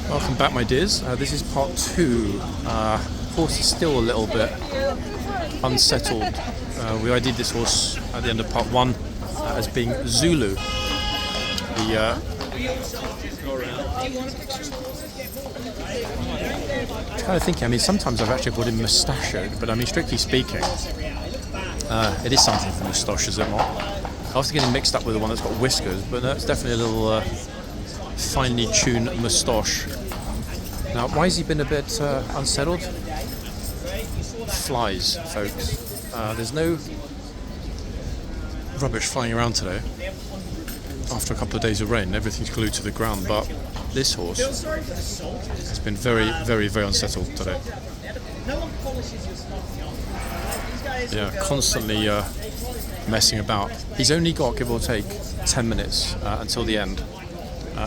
Welcome back, my dears. This is part 2. Horse is still a little bit unsettled. We ID'd this horse at the end of part 1 as being Zulu. Kind of thinking, I mean, sometimes I've actually called him mustachioed, but I mean, strictly speaking, it is something for moustache, is it not? I was getting mixed up with the one that's got whiskers, but no, it's definitely a little finely tuned moustache. Now, why has he been a bit unsettled? Flies, folks. There's no rubbish flying around today. After a couple of days of rain, everything's glued to the ground, but this horse has been very, very, very unsettled today. Yeah, constantly messing about. He's only got, give or take, 10 minutes until the end.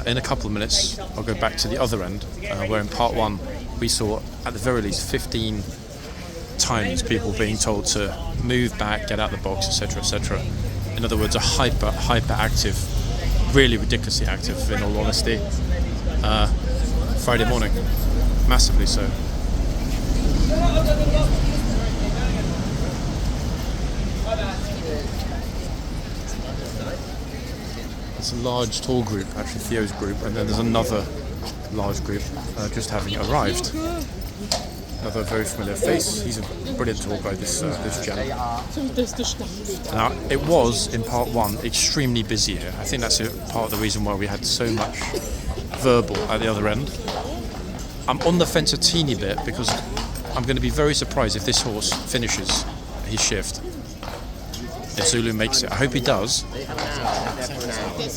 In a couple of minutes, I'll go back to the other end, where in part 1 we saw, at the very least, 15 times people being told to move back, get out of the box, etc., etc. In other words, a hyper active, really ridiculously active, in all honesty, Friday morning, massively so. It's a large, tall group, actually Theo's group, and then there's another large group just having arrived. Another very familiar face. He's a brilliant tall guy, this Gent. Now, it was, in part 1, extremely busy here. I think that's part of the reason why we had so much verbal at the other end. I'm on the fence a teeny bit because I'm going to be very surprised if this horse finishes his shift. If Zulu makes it. I hope he does.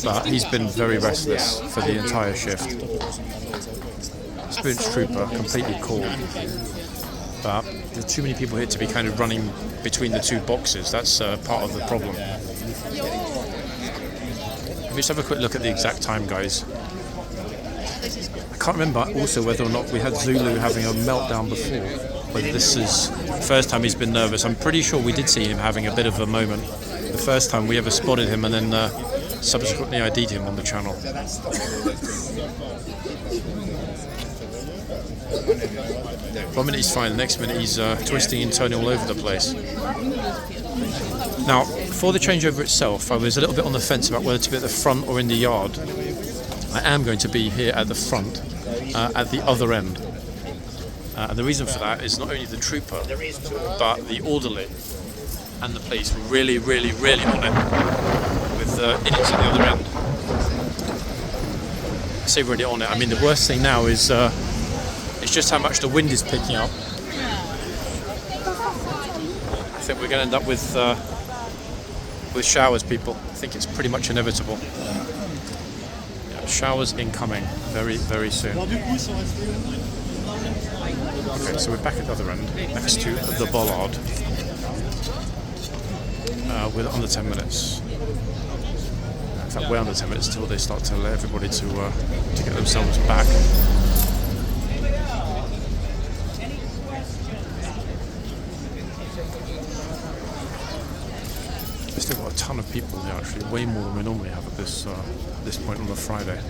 But he's been very restless for the entire shift. Experienced trooper, completely cool. But there's too many people here to be kind of running between the two boxes. That's part of the problem. Let me just have a quick look at the exact time, guys. I can't remember also whether or not we had Zulu having a meltdown before. Whether this is the first time he's been nervous. I'm pretty sure we did see him having a bit of a moment the first time we ever spotted him, and then subsequently ID'd him on the channel. One minute he's fine, the next minute he's twisting and turning all over the place. Now, for the changeover itself, I was a little bit on the fence about whether to be at the front or in the yard. I am going to be here at the front, at the other end. And the reason for that is not only the trooper, but the orderly and the police were really, really, really on it with idiots at the other end. I say really on it. I mean, the worst thing now is it's just how much the wind is picking up. I think we're going to end up with showers, people. I think it's pretty much inevitable. Yeah, showers incoming very, very soon. Okay, so we're back at the other end, next to the bollard. We're under 10 minutes. In fact, we're under 10 minutes until they start to let everybody to get themselves back. We've still got a ton of people here, actually, way more than we normally have at this point on a Friday.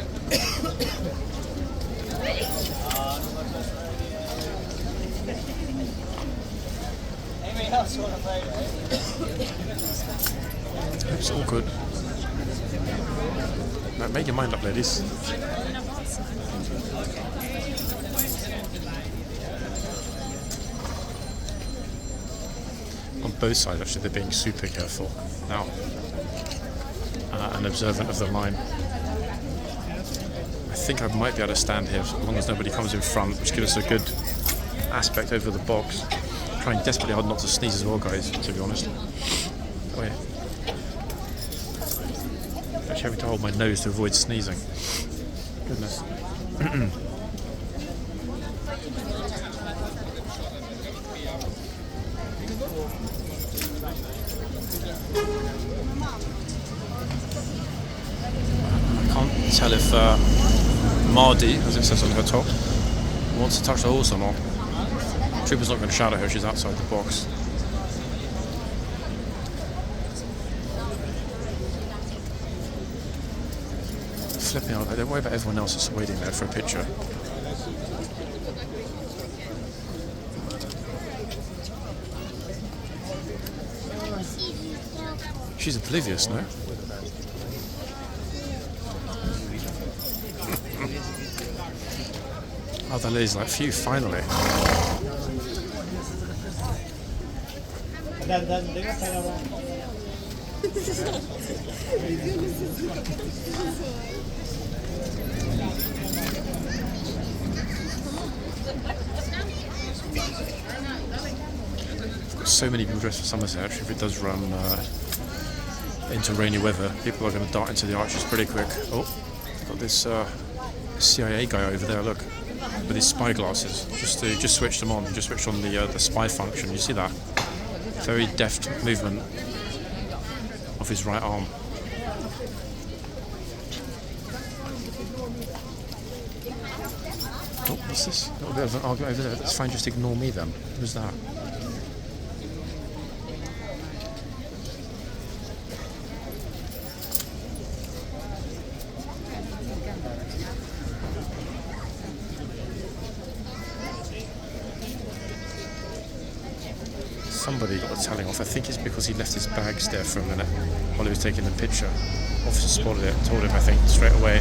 It's all good. Now, make your mind up, ladies. On both sides, actually, they're being super careful now and observant of the line. I think I might be able to stand here as long as nobody comes in front, which gives us a good aspect over the box. Trying desperately hard not to sneeze as well, guys, to be honest. Oh yeah. Actually having to hold my nose to avoid sneezing. Goodness. I can't tell if Mardi, as it says on her top, wants to touch the horse or not. Trooper's not going to shout at her, she's outside the box. Flipping out, don't worry about everyone else that's waiting there for a picture. she's oblivious, no? Oh, that lady's like, phew, finally. So many people dressed for Somerset. Actually, if it does run into rainy weather, people are going to dart into the arches pretty quick. Oh, got this CIA guy over there. Look, with his spy glasses. Just switched them on. Just switched on the spy function. You see that? Very deft movement of his right arm. Oh, what's this? A little bit of an argument over there. That's fine. Just ignore me then. Who's that? Somebody got a telling off. I think it's because he left his bags there for a minute while he was taking the picture. Officer spotted it and told him, I think, straight away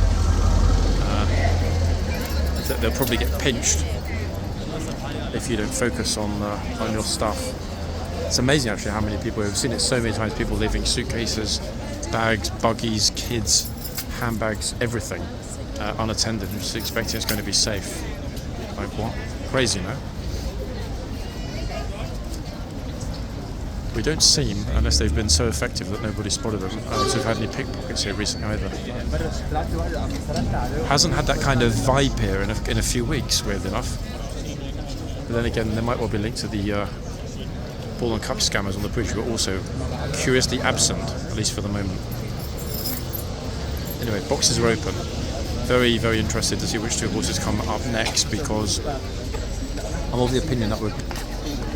that they'll probably get pinched if you don't focus on your stuff. It's amazing actually how many people, we've seen it so many times, people leaving suitcases, bags, buggies, kids, handbags, everything unattended and just expecting it's going to be safe. Like what? Crazy, no? We don't seem, unless they've been so effective that nobody spotted them, to have had any pickpockets here recently either. Hasn't had that kind of vibe here in a few weeks, weirdly enough. But then again, they might well be linked to the ball and cup scammers on the bridge, who are also curiously absent, at least for the moment. Anyway, boxes are open. Very, very interested to see which two horses come up next, because I'm of the opinion that we're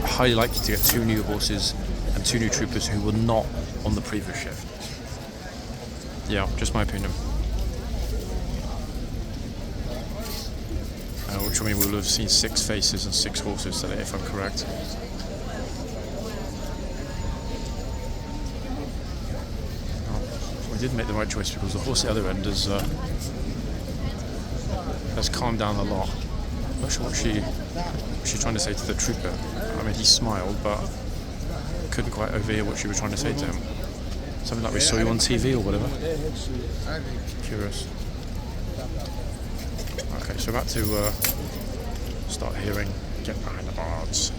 highly likely to get two new horses and two new troopers who were not on the previous shift. Yeah, just my opinion. Which, I mean, we'll have seen 6 faces and 6 horses today, if I'm correct. We did make the right choice, because the horse at the other end has calmed down a lot. I'm not sure what she's trying to say to the trooper. I mean, he smiled, but couldn't quite overhear what she was trying to say to him. Something like, we saw you on TV or whatever. Curious. Okay, so about to start hearing Get Behind the Bards.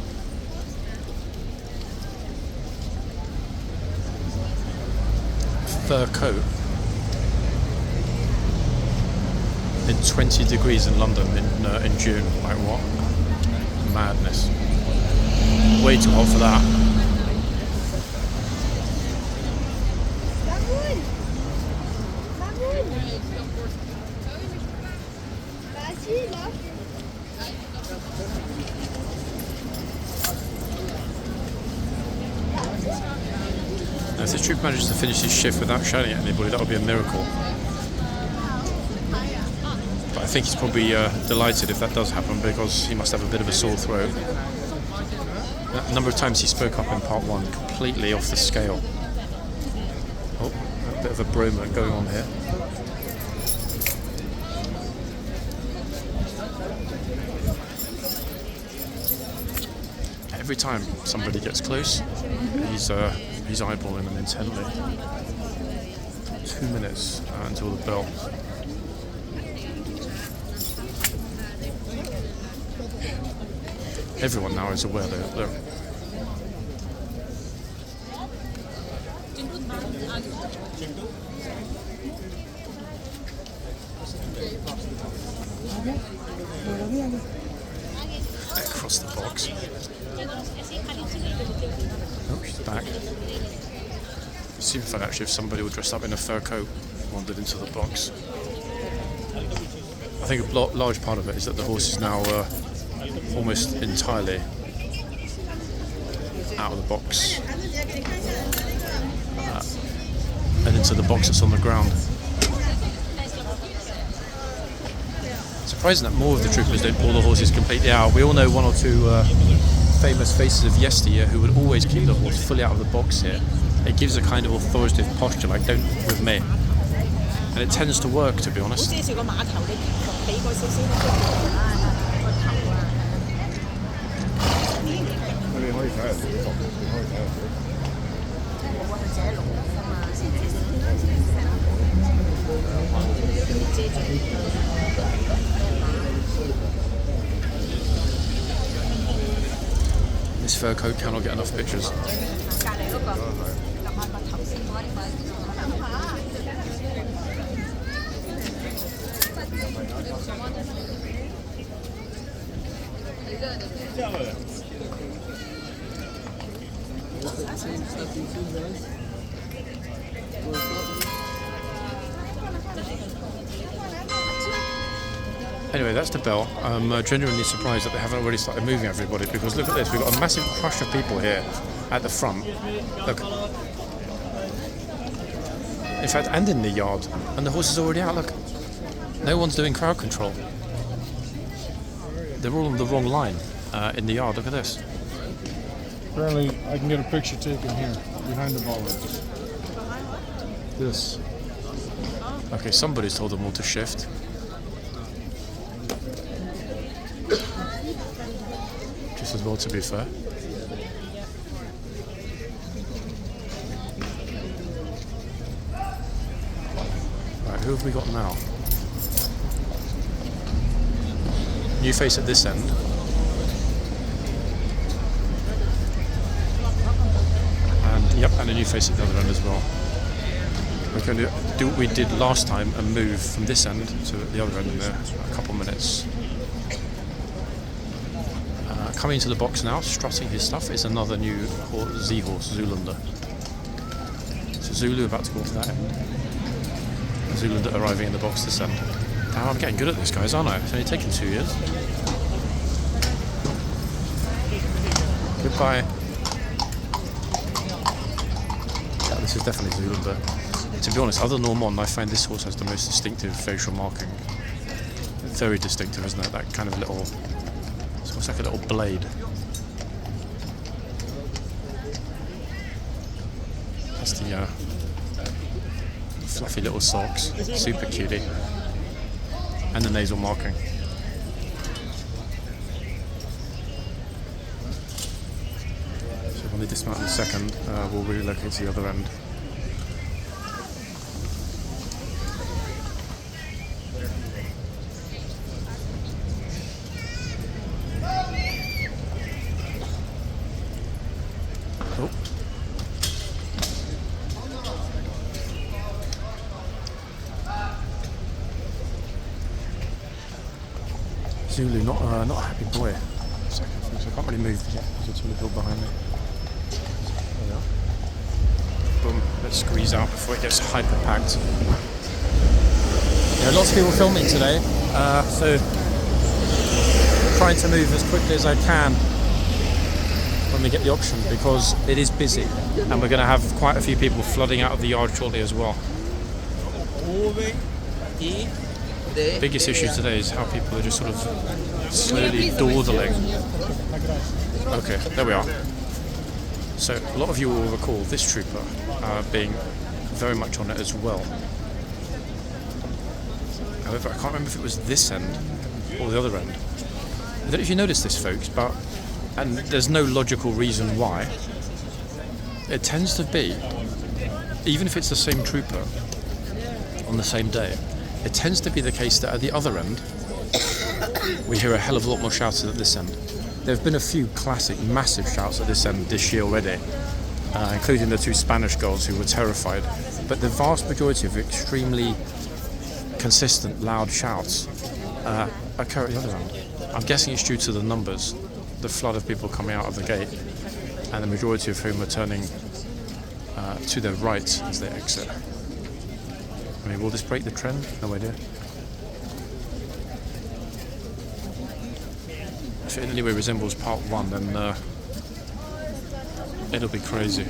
Fur coat in 20 degrees in London in June. Like what? Madness. Way too hot for that. Now, if the troop manages to finish his shift without shouting at anybody, that would be a miracle. But I think he's probably delighted if that does happen, because he must have a bit of a sore throat. A number of times he spoke up in part 1, completely off the scale. Oh, a bit of a bromance going on here. Every time somebody gets close, he's eyeballing them intently. 2 minutes until the bell. Everyone now is aware that they're across the box. Oh, she's back. It seemed fun actually if somebody would dress up in a fur coat wandered into the box. I think a large part of it is that the horse is now almost entirely out of the box and into the box that's on the ground. Surprising that more of the troopers don't pull the horses completely out. We all know 1 or 2 famous faces of yesteryear who would always keep the horse fully out of the box here. it gives a kind of authoritative posture, like don't with me. And it tends to work, to be honest. This fur coat cannot get enough pictures. Anyway, that's the bell. I'm genuinely surprised that they haven't already started moving everybody, because look at this, we've got a massive crush of people here at the front. Look. In fact, and in the yard. And the horse is already out, look. No one's doing crowd control. They're all on the wrong line in the yard, look at this. Apparently, I can get a picture taken here, behind the ball. This. Okay, somebody's told them all to shift. Just as well, to be fair. Right, who have we got now? New face at this end. And, yep, and a new face at the other end as well. We're going to do what we did last time and move from this end to the other end in a couple minutes. Coming into the box now, strutting his stuff, is another new Z-horse, Zoolander. So Zulu about to go to that end. Zoolander arriving in the box this end. Now I'm getting good at this, guys, aren't I? It's only taken 2 years. Goodbye. Yeah, this is definitely Zoolander. To be honest, other than Normand, I find this horse has the most distinctive facial marking. Very distinctive, isn't it? That kind of little... It's like a little blade. That's the fluffy little socks, super cutie, and the nasal marking. So when they dismount in a second, we'll relocate to the other end. Zulu, not a happy boy. So I can't really move yet because it's on the hill behind me. There we are. Boom, let's squeeze out before it gets hyper packed. Yeah, lots of people filming today, so trying to move as quickly as I can when we get the option, because it is busy and we're going to have quite a few people flooding out of the yard shortly as well. The biggest issue today is how people are just sort of slowly dawdling. Okay, there we are. So a lot of you will recall this trooper being very much on it as well. However, I can't remember if it was this end or the other end. I don't know if you noticed this, folks, but, and there's no logical reason why, it tends to be, even if it's the same trooper on the same day, it tends to be the case that at the other end, we hear a hell of a lot more shouts than at this end. There have been a few classic, massive shouts at this end this year already, including the two Spanish girls who were terrified. But the vast majority of extremely consistent, loud shouts occur at the other end. I'm guessing it's due to the numbers, the flood of people coming out of the gate, and the majority of whom are turning to their right as they exit. I mean, will this break the trend? No idea. If it in any way resembles part 1, then it'll be crazy.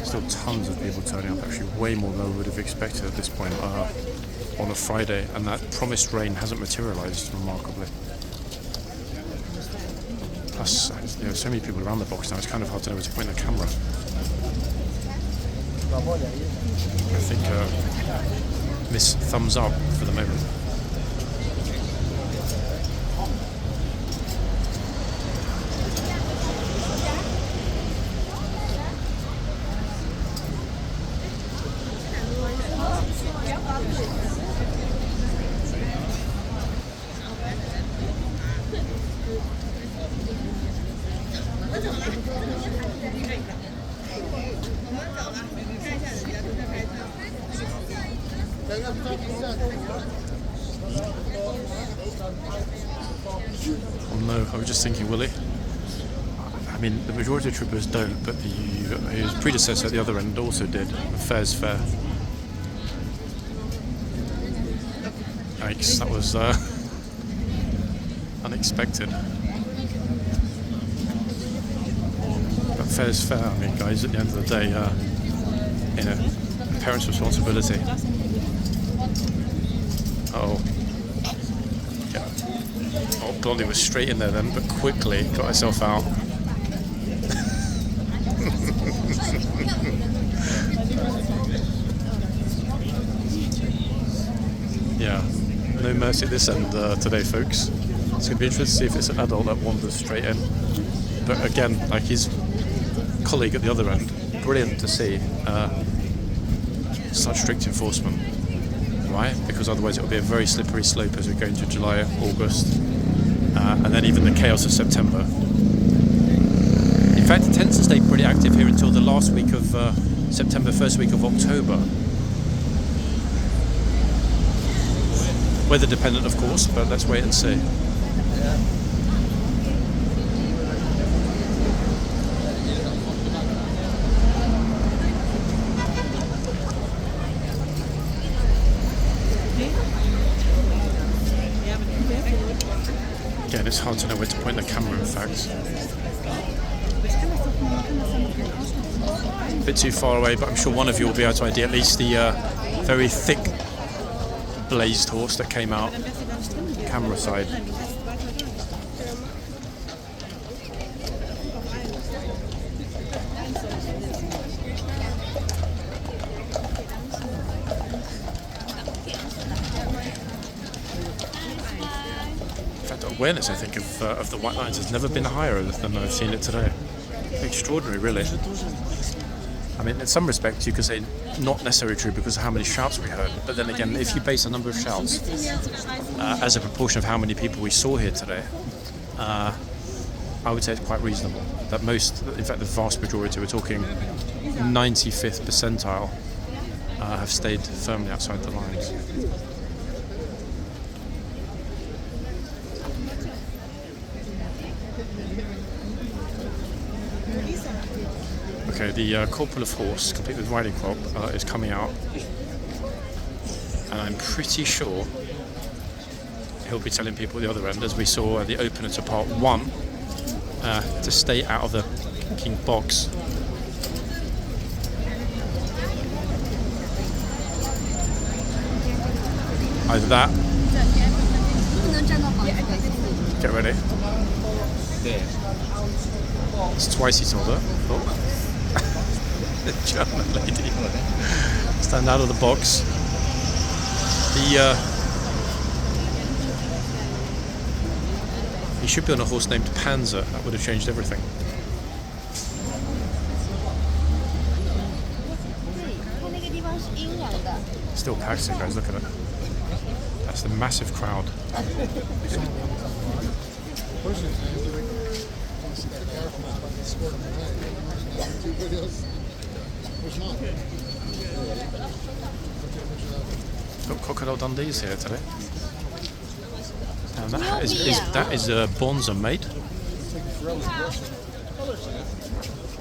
Still tons of people turning up, actually way more than I would have expected at this point on a Friday, and that promised rain hasn't materialised remarkably. Plus, you know, so many people around the box now, it's kind of hard to know where to point the camera. I think miss thumbs up for the moment. Oh no, I was just thinking, will he? I mean, the majority of troopers don't, but his predecessor at the other end also did. Fair's fair. Yikes, that was unexpected. But fair's fair, I mean, guys, at the end of the day, you know, parents' responsibility. Oh. Yeah. Oh, Blondie was straight in there then, but quickly got herself out. Yeah. No mercy at this end today, folks. It's going to be interesting to see if it's an adult that wanders straight in. But again, like his colleague at the other end, brilliant to see such strict enforcement, right? Because otherwise it will be a very slippery slope as we go into July, August, and then even the chaos of September. In fact, it tends to stay pretty active here until the last week of September, first week of October. Weather dependent, of course, but let's wait and see. Again, it's hard to know where to point the camera, in fact. A bit too far away, but I'm sure one of you will be able to ID at least the very thick blazed horse that came out camera side. In fact, awareness, I think, of the white lines has never been higher than I've seen it today. Extraordinary, really. I mean, in some respects, you could say not necessarily true because of how many shouts we heard. But then again, if you base the number of shouts as a proportion of how many people we saw here today, I would say it's quite reasonable. That most, in fact, the vast majority, we're talking 95th percentile, have stayed firmly outside the lines. Okay, the corporal of horse, complete with riding crop, is coming out, and I'm pretty sure he'll be telling people at the other end, as we saw at the opener to part 1, to stay out of the king box. Either that. Get ready. It's twice he told her. Oh. The German lady. Stand out of the box. He should be on a horse named Panzer. That would have changed everything. Still packed, guys. Look at it. That's the massive crowd. Got Crocodile Dundee's here today. And that is Bonza mate.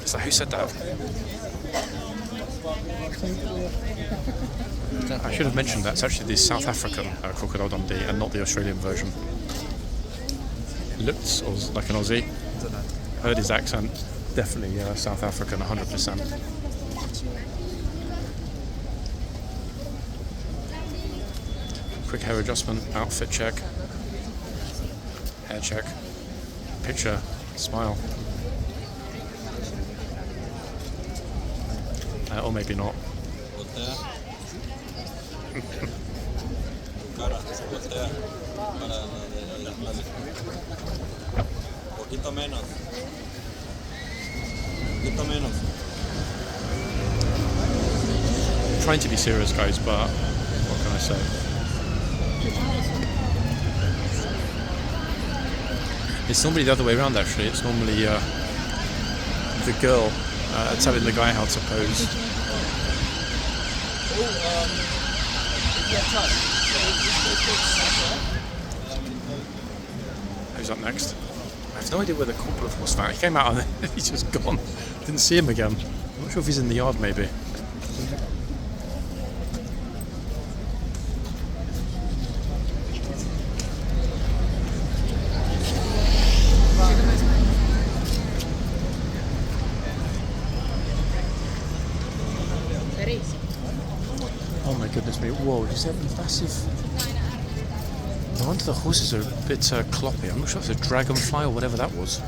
So who said that? I should have mentioned that. It's actually the South African Crocodile Dundee and not the Australian version. Looked like an Aussie. Heard his accent. Definitely South African, 100%. Quick hair adjustment, outfit check, hair check, picture Smile. Or maybe not. Poquito menos. Poquito menos. Trying to be serious, guys, but what can I say? It's normally the other way around, actually. It's normally the girl telling the guy how to pose. Who's up next? I have no idea where the corporal of horse found. He came out and he's just gone. Didn't see him again. I'm not sure if he's in the yard, maybe. Oh my goodness me, whoa, is that massive? No wonder the horses are a bit cloppy. I'm not sure if it's a dragonfly or whatever that was.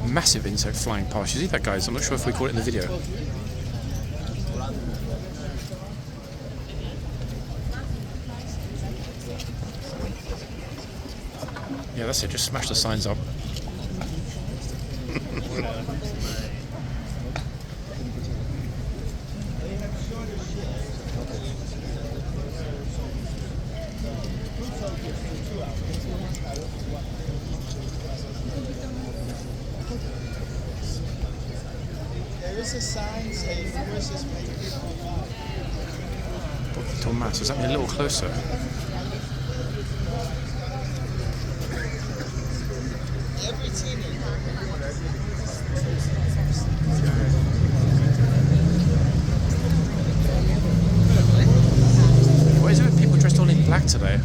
Massive insect flying past. You see that, guys? I'm not sure if we caught it in the video. Yeah, that's it, just smash the signs up. There is a sign saying horses may be Thomas, does that mean a little closer? every teenager. What is it with people dressed all in black today?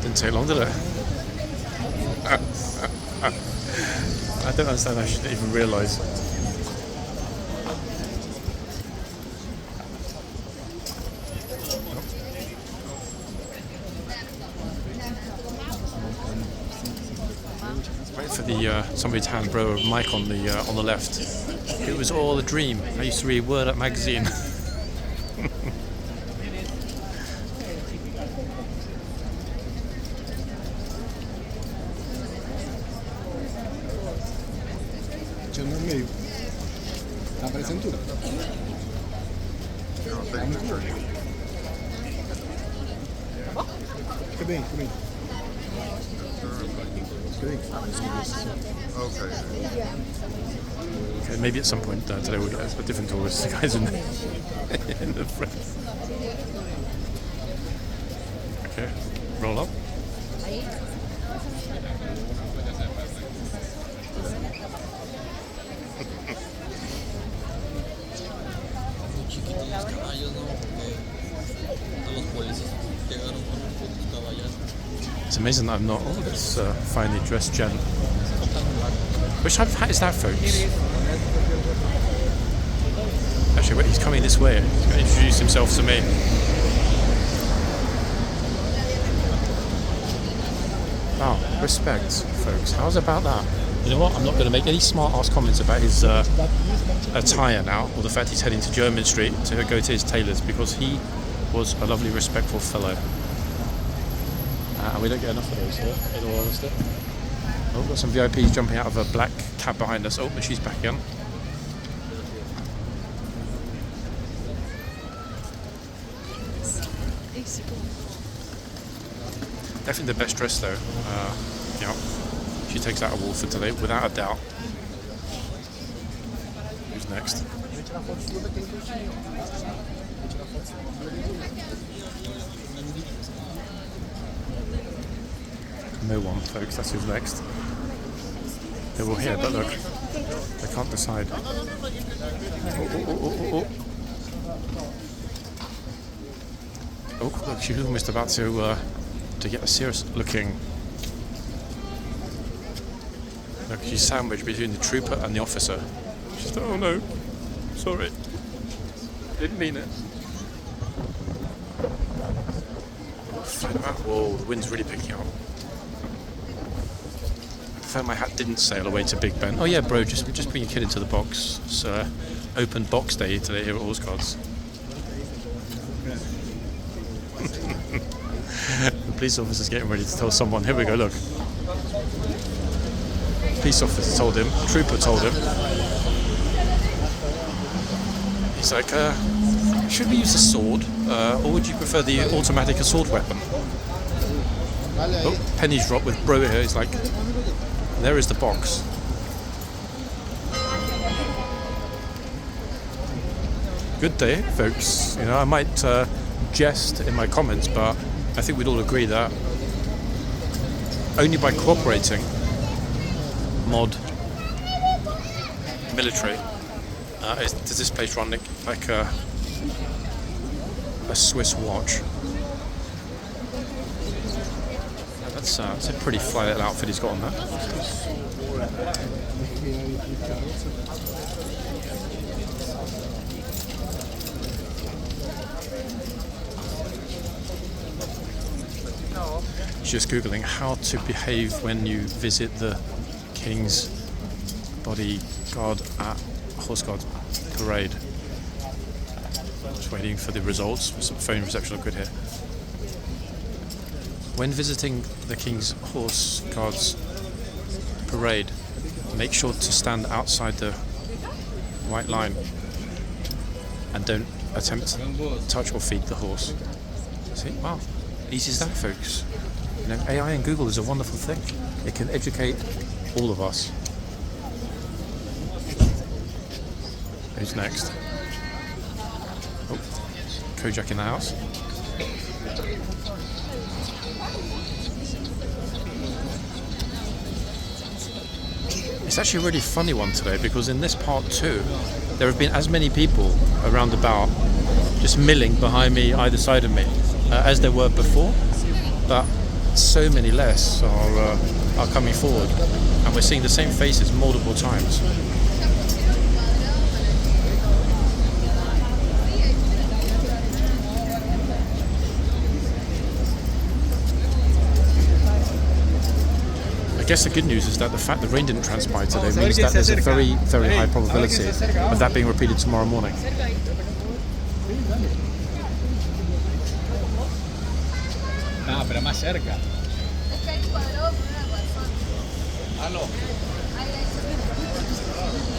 Didn't take long, did it? I don't understand. I shouldn't even realise. Wait for the somebody to hand bro a mic on the left. It was all a dream. I used to read Word Up magazine. C'è meio. Aparece em tudo. Fica bem, fica bem. Okay, maybe at some point today we'll get a different tour with the guys in the front. Okay, roll up. It's amazing that I'm not this finely dressed gent. Which type of hat is that, folks? Actually, wait, he's coming this way. He's going to introduce himself to me. Wow, respect, folks. How's about that? You know what? I'm not going to make any smart-ass comments about his attire now, or the fact he's heading to Jermyn Street to go to his tailor's, because he was a lovely, respectful fellow. And we don't get enough of those here, in all honesty. Oh, we've got some VIPs jumping out of a black cab behind us. Oh, but she's back again. Definitely the best dress, though. Yeah, she takes that award for today, without a doubt. Who's next? No one, folks. That's who's next. They're all here, but look, they can't decide. Oh, look, she's almost about to to get a serious looking. Look, she's sandwiched between the trooper and the officer. She's like, oh no, sorry, didn't mean it. Whoa, the wind's really picking up. I found my hat didn't sail away to Big Ben. Oh yeah, bro, just bring your kid into the box. It's open box day today here at Horseguards. The police officer's getting ready to tell someone. Here we go, look. Police officer told him, trooper told him. He's like, should we use a sword, or would you prefer the automatic assault weapon? Oh, pennies drop with bro here. He's like, there is the box. Good day, folks. You know, I might jest in my comments, but I think we'd all agree that only by cooperating, mod, military, does this place run like a Swiss watch. That's a pretty fly little outfit he's got on that. Just googling how to behave when you visit the King's bodyguard at Horseguards Parade. Just waiting for the results. Some phone reception look good here. When visiting the King's Horse Guards Parade, make sure to stand outside the white line and don't attempt to touch or feed the horse. See? Wow. Easy as that, folks. You know, AI and Google is a wonderful thing. It can educate all of us. Who's next? Oh, Kojak in the house. It's actually a really funny one today because in this part 2 there have been as many people around about just milling behind me, either side of me, as there were before, but so many less are coming forward, and we're seeing the same faces multiple times. I guess the good news is that the fact the rain didn't transpire today means that there's a very, very high probability of that being repeated tomorrow morning. No, pero más cerca.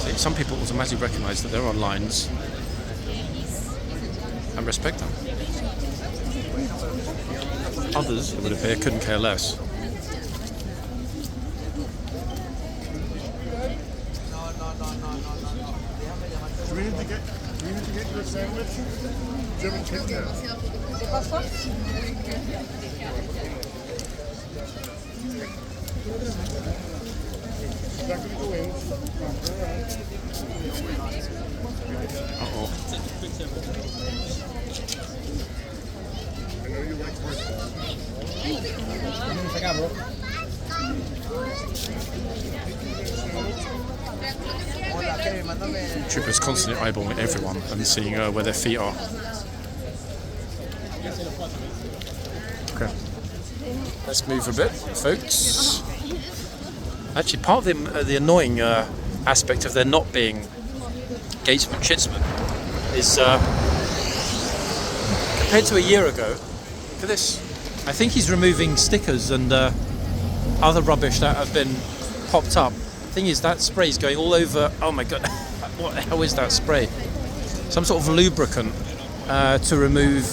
See, some people automatically recognise that there are lines and respect them. Others, it would appear, couldn't care less. Do we need to get you a sandwich? Do you have a kid now? She's not going to go in. Uh-oh. I know you like horse. Troopers constantly eyeballing everyone and seeing where their feet are. Okay. Let's move a bit, folks. Actually, part of the annoying aspect of there not being gatesman chitsman is compared to a year ago. Look at this. I think he's removing stickers and other rubbish that have been popped up. Thing is, that spray is going all over. Oh my god, what the hell is that spray? Some sort of lubricant to remove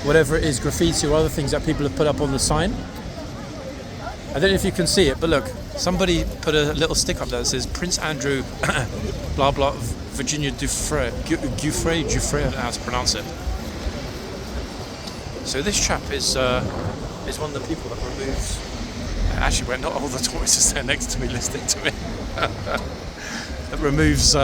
whatever it is, graffiti or other things that people have put up on the sign. I don't know if you can see it, but look, somebody put a little stick up there that says Prince Andrew blah blah Virginia Giuffre, I don't know how to pronounce it. So this chap is one of the people that removes. Actually, we're not all the tourists there next to me listening to me. That removes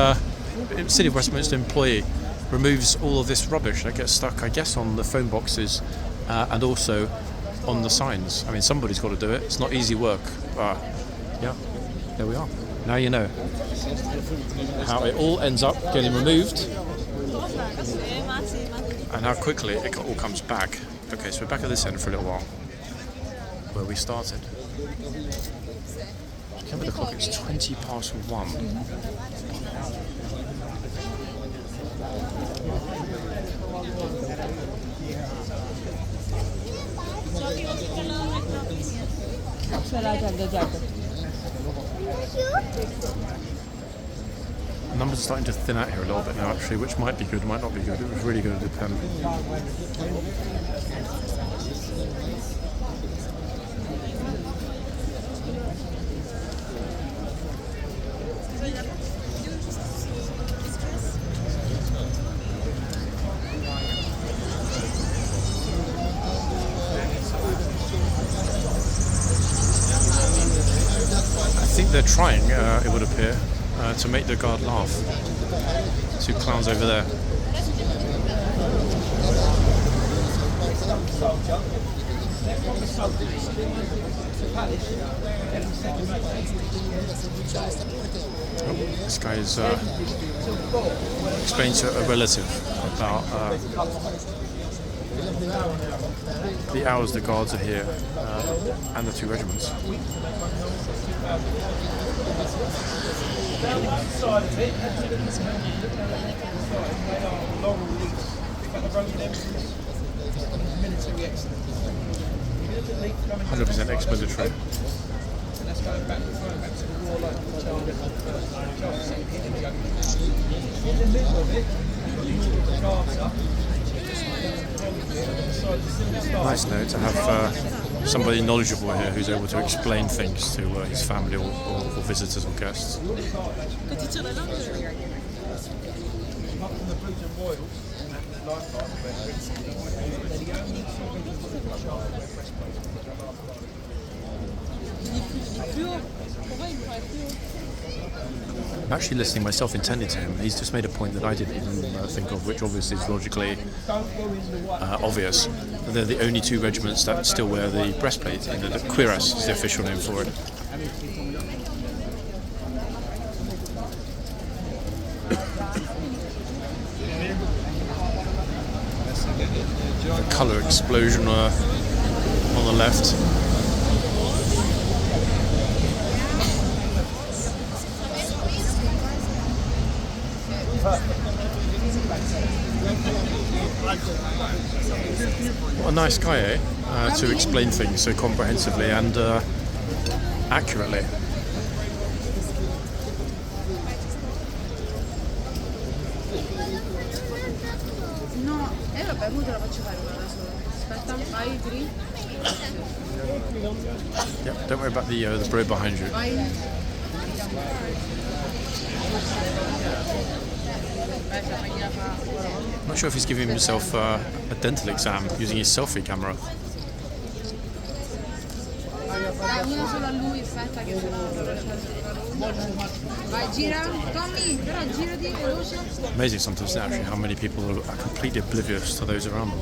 City of Westminster employee removes all of this rubbish that gets stuck, I guess, on the phone boxes and also on the signs. I mean, somebody's got to do it. It's not easy work. Yeah, there we are. Now you know how it all ends up getting removed and how quickly it all comes back. Okay, so we're back at this end for a little while, where we started. Look at the clock, it's 1. Numbers are starting to thin out here a little bit now, actually, which might be good, might not be good. It was really going to depend. I think they're trying, it would appear, to make the guard laugh. 2 clowns over there. Oh, this guy is explaining to a relative about the hours the guards are here and the 2 regiments. Side of it, long lease. But the Roman emperors, military excellence. 100% expeditory. And that's going back to the warlike Charles II. In the middle of it, the Carter. Nice note to have somebody knowledgeable here who's able to explain things to his family or visitors or guests. I'm actually listening myself intently to him. He's just made a point that I didn't even think of, which obviously is logically obvious. They're the only 2 regiments that still wear the breastplate. You know, the cuirass is the official name for it. The colour explosion on the left. What a nice guy, eh? To explain things so comprehensively and accurately. No, vabbè, mo te la faccio fare quella da sola. Aspetta, vai, Gri. Yeah, don't worry about the bird behind you. Vai. I'm not sure if he's giving himself a dental exam using his selfie camera. Dai, una solo a lui, aspetta che vai, gira. Tommy, però girati veloce. Amazing sometimes actually how many people are completely oblivious to those around them.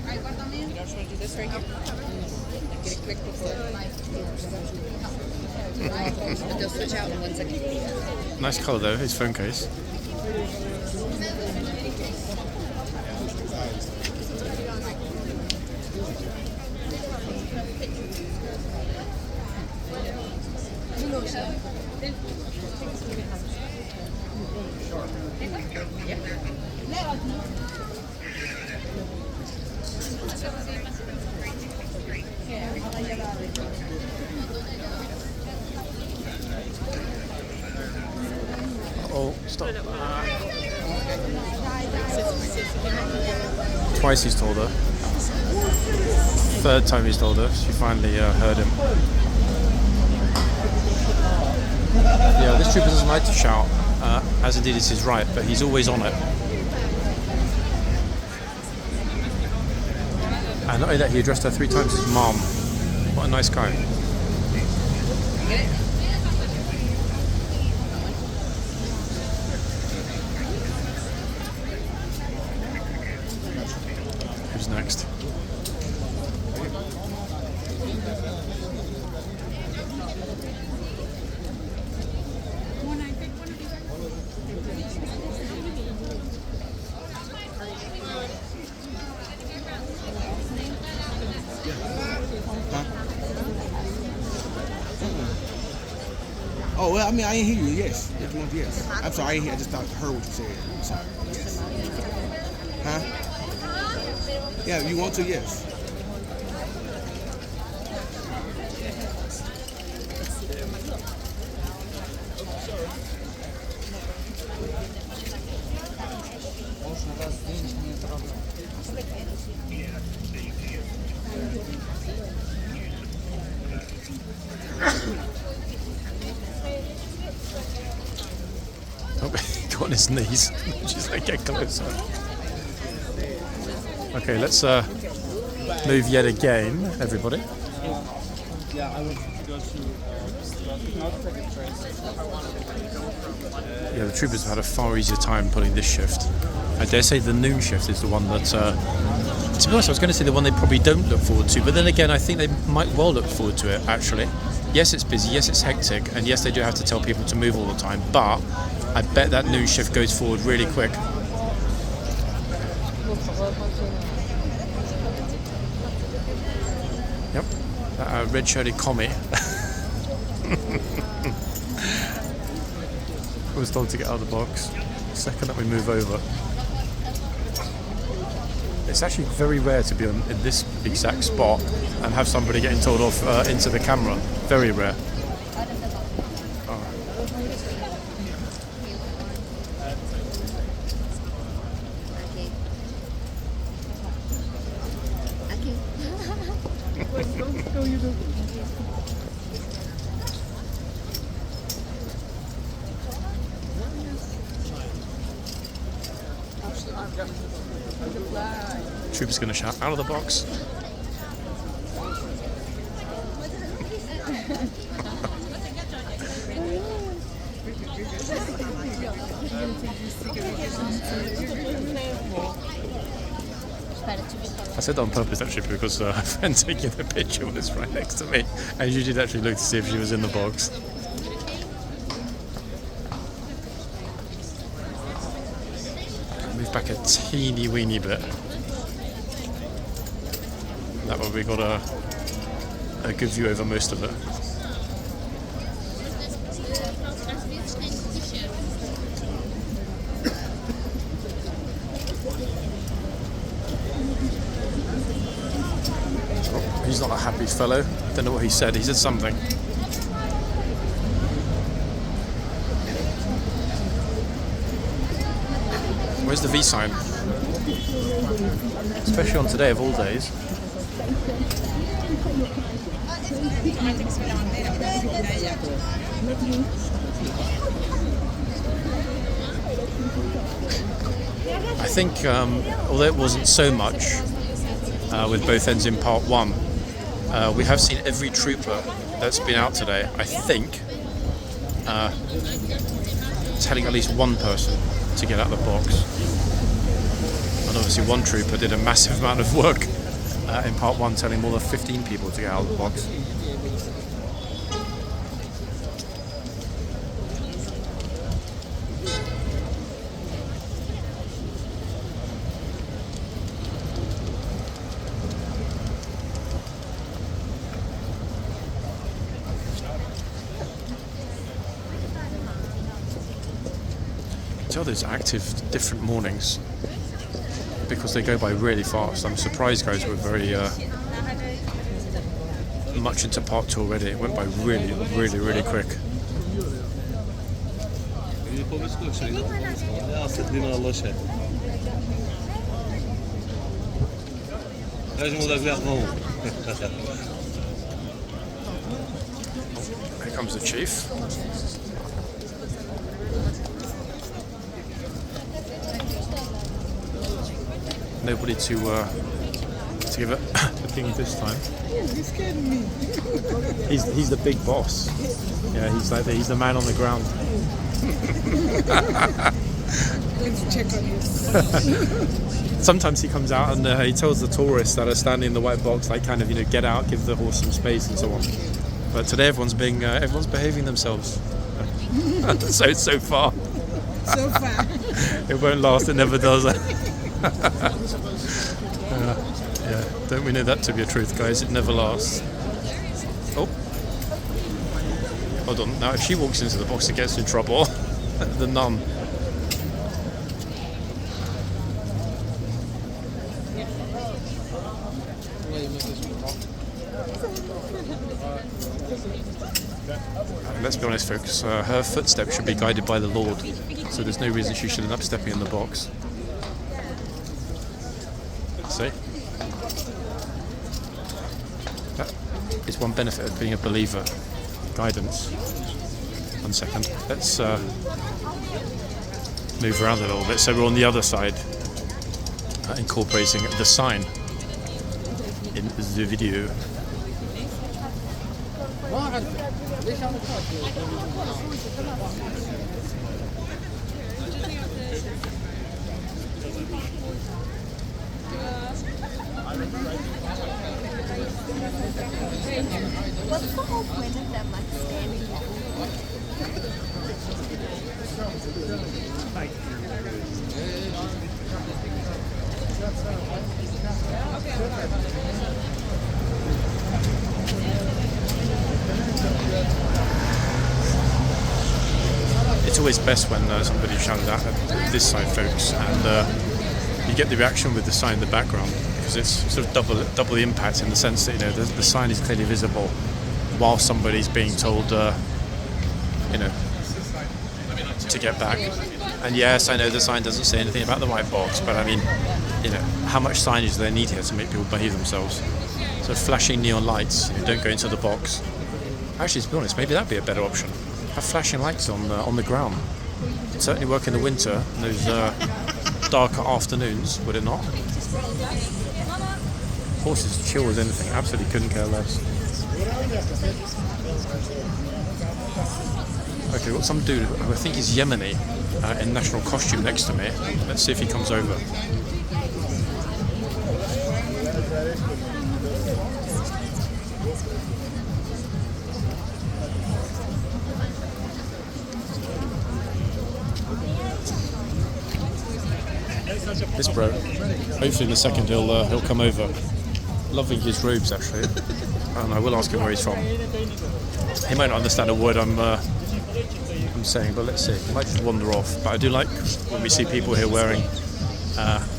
Vai, guarda me. You just want to do this right here? Get it quick before. But they'll switch out in 1 second. Nice colour though, his phone case. Oh, stop. Twice he's told her. 3rd time he's told her. She finally heard him. Yeah, this trooper doesn't like to shout, as indeed is his right, but he's always on it. And not only that, he addressed her 3 times as Mom. What a nice guy. Who's next? Oh, well, I mean, I ain't hear you. Yes. If you want, yes. I'm sorry, I ain't hear. I just thought heard what you said. I'm sorry. Yes. Huh? Yeah, you want to? Yes. Oh, got on his knees. She's like, get closer. Okay, let's move yet again, everybody. Yeah, I want to go to Yeah, the troopers have had a far easier time pulling this shift. I dare say the noon shift is the one that, to be honest, I was going to say the one they probably don't look forward to, but then again, I think they might well look forward to it, actually. Yes, it's busy, yes, it's hectic, and yes, they do have to tell people to move all the time, but I bet that noon shift goes forward really quick. Yep, that red-shirted commie was told to get out of the box. The second that we move over. It's actually very rare to be in this exact spot and have somebody getting told off into the camera. Very rare. Trooper's going to shout out of the box. I said that on purpose actually because a friend taking the picture was right next to me, and you did actually look to see if she was in the box. Move back a teeny weeny bit. That way we got a good view over most of it. Oh, he's not a happy fellow. Don't know what he said. He said something. Where's the V sign? Especially on today of all days. I think, although it wasn't so much with both ends in part one, we have seen every trooper that's been out today, I think, telling at least one person to get out of the box. And obviously one trooper did a massive amount of work in part one, telling more than 15 people to get out of the box. Tell there's active different mornings because they go by really fast. I'm surprised guys were very much into part two already. It went by really quick. Here comes the chief. Nobody to give it the king this time. He's kidding me. He's the big boss. Yeah, he's the man on the ground. Let's check on his. Sometimes he comes out and he tells the tourists that are standing in the white box, like, kind of, get out, give the horse some space and so on. But today everyone's behaving themselves. so far. So far. It won't last. It never does. Yeah, don't we know that to be a truth, guys? It never lasts. Oh, Hold on, now if she walks into the box, it gets in trouble. The nun. Let's be honest, folks, her footsteps should be guided by the Lord, so there's no reason she should end up stepping in the box. See? That is one benefit of being a believer. Guidance. 1 second. Let's move around a little bit so we're on the other side, incorporating the sign in the video. What's the whole point of them like standing there? It's always best when somebody shouted out at this side, folks, and you get the reaction with the sign in the background, because it's sort of double the impact in the sense that, you know, the sign is clearly visible while somebody's being told, you know, to get back. And yes, I know the sign doesn't say anything about the white box, but I mean, you know, how much signage do they need here to make people behave themselves? So flashing neon lights, you know, don't go into the box. Actually, to be honest, maybe that'd be a better option. Have flashing lights on the ground. It'd certainly work in the winter, in those darker afternoons, would it not? Horses chill as anything, absolutely couldn't care less. Okay, we've got some dude who I think is Yemeni in national costume next to me. Let's see if he comes over. This bro, hopefully in a second he'll come over. Loving his robes actually, and I will ask him where he's from. He might not understand a word I'm saying, but let's see. He might just wander off. But I do like when we see people here wearing